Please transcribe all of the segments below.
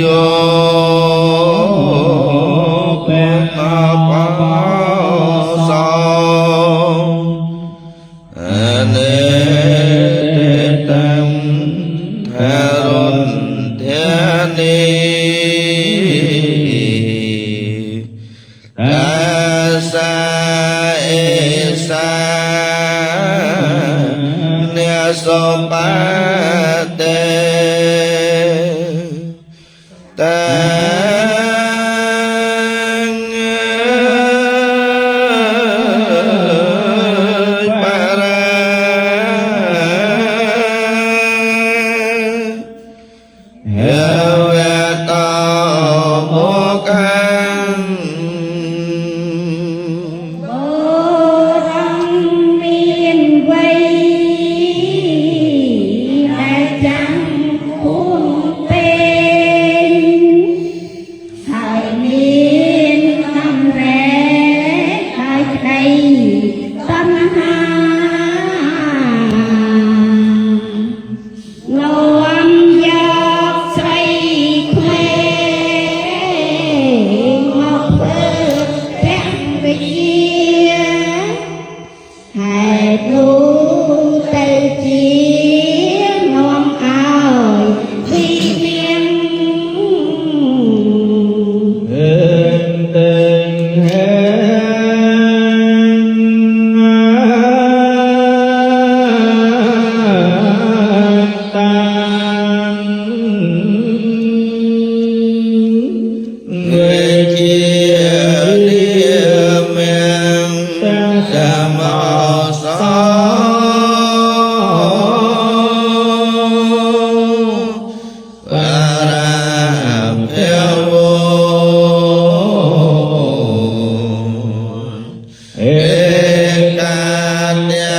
Hãy subscribe cho kênh Ghiền Mì Gõ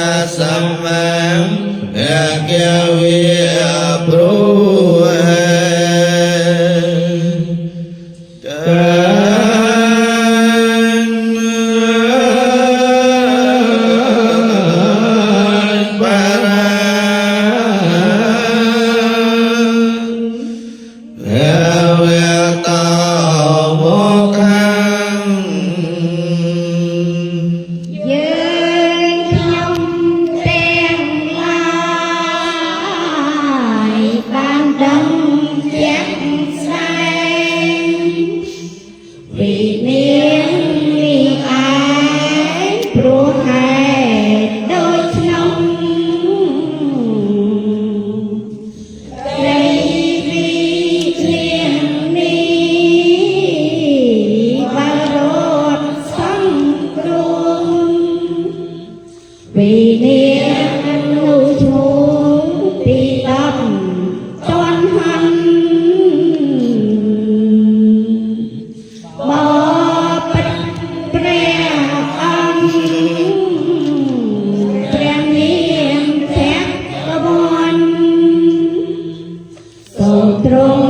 để không bỏ lỡ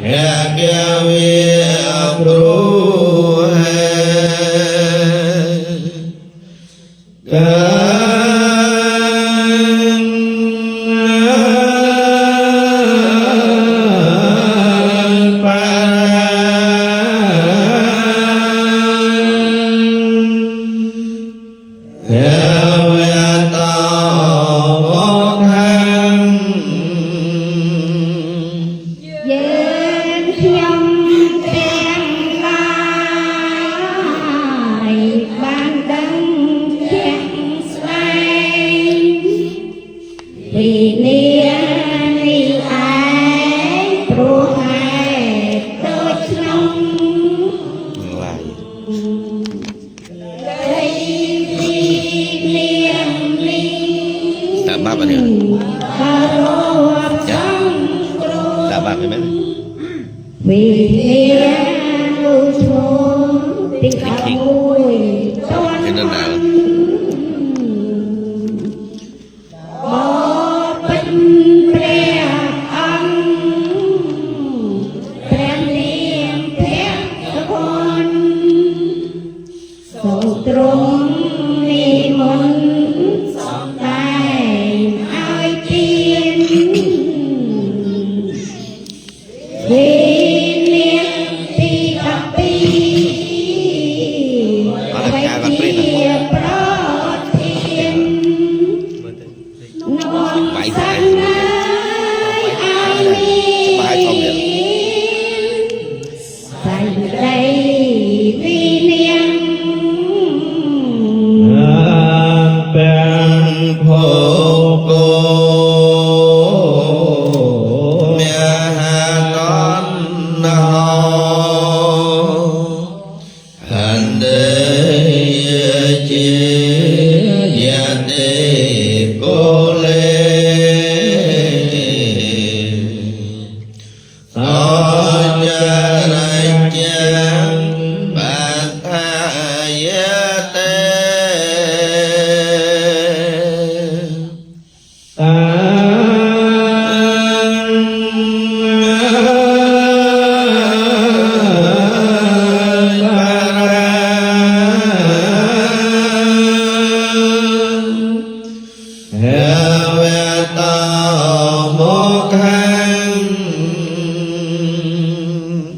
Hãy subscribe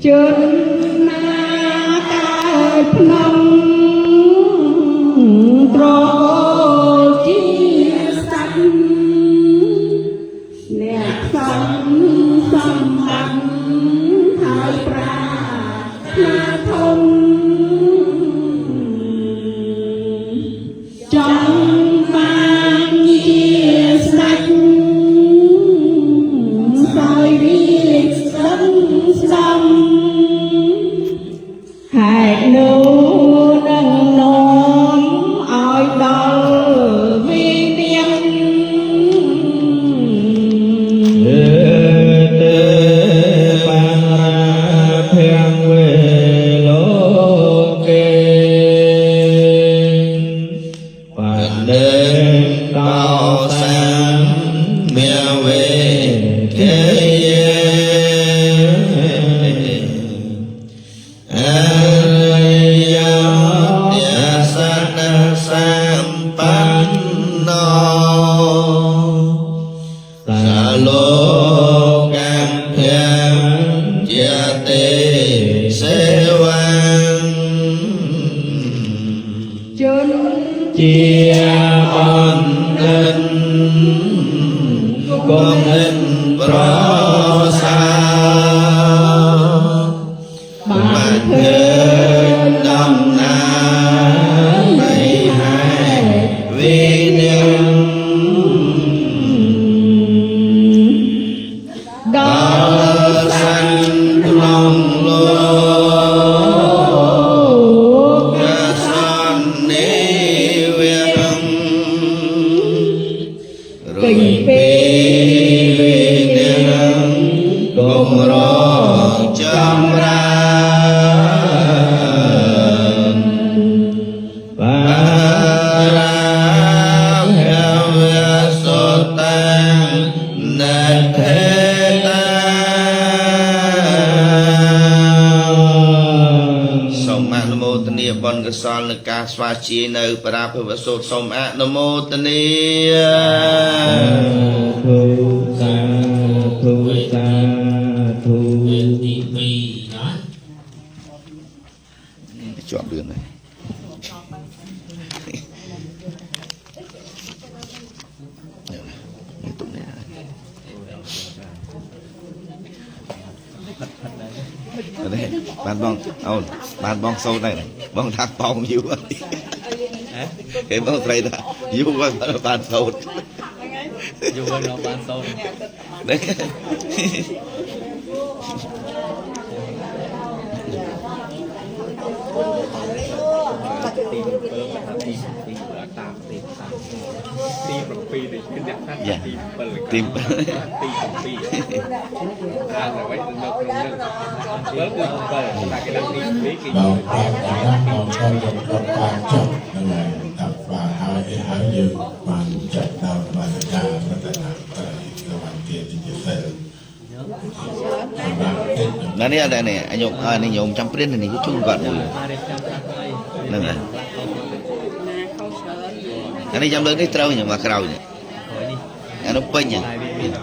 cho kênh Ghiền Mì Gõ để không bỏ lỡ កសលនឹងការស្វាជានៅប្រាភិវសូត្រសូមអនុមោទនាសាធុសាធុទី2ណាជាប់រឿងហើយទុកនេះបានបងអូនបានបងសូនដែរបងថាប៉ោងយូរគេបងស្រីថាយូរបានសូនយូរដល់បានសូនតាមទី7នេះគឺអ្នកថាទី7អានអ្វីនៅក្នុងនឹង7គឺ7តែគេដាក់ទី2គេបងប្រាប់ថាបងខំយកបានចប់ហ្នឹងហើយតាប់បានហើយយើងបានចាត់ដល់បានការប្រតិបត្តិទៅបានជាសិលណានេះអត់នេះញោមនេះញោមចាំព្រាននេះជូនគាត់មួយហ្នឹងហើយអានេះចាំលើកនេះត្រូវញោមមកក្រោយនេះអានោះពេញហ្នឹង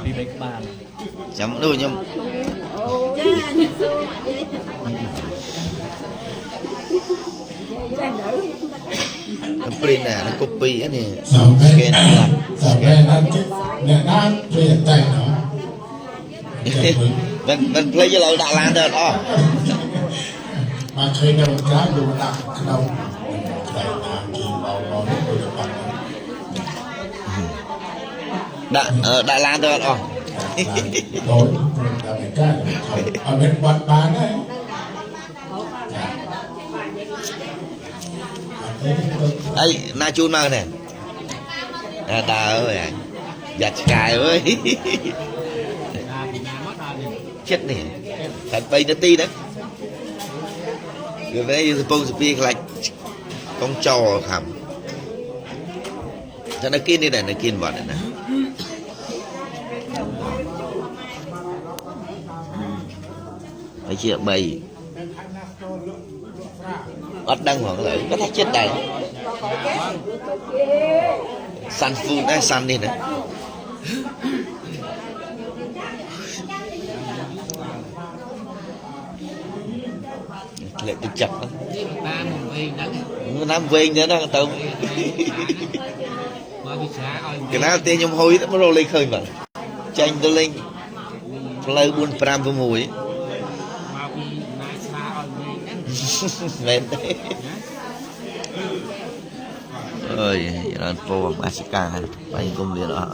ពី3ក្បាលចាំដូចខ្ញុំព្រិនណាកូពីនេះស្កេនសាប់ណាស់អ្នកណាព្រៀនតែណោះមិនភ្លេចឡើយដាក់ឡានទៅអត់អស់មកឃើញនៅក្រៅលោកដាក់ក្នុងតែតាមជីបោបោទៅបាត់ដាក់ឡានទៅអត់អស់ដូចតែការអត់មានបាត់បានទេអីណាជូនមកនេះដើរអើយយ៉ាត់ឆ្កែអើយចិត្តនេះតែ3នាទីហ្នឹងគឺវិញយើងសពងសពីខ្លាច់កងចោខំតែនៅគិននេះដែរនៅគិនវត្តណាហើយជា3អត់ដឹងហ្មងឡើយគាត់ថាចិត្តដែរសាន់ហ្វូដែរសាន់នេះណាលេខទឹកចិត្តតាមវិញហ្នឹងណាំវិញទៅហ្នឹងទៅមកវិសាឲ្យកណាទេខ្ញុំហុយទៅរកលេខឃើញបាទចាញ់ទៅលេងផ្លូវ4 5 6មកពីណាស្រាឲ្យវិញហ្នឹងមែនទេអើយច្រើនពោបាសិកាហើយបាយគុំលៀនអស់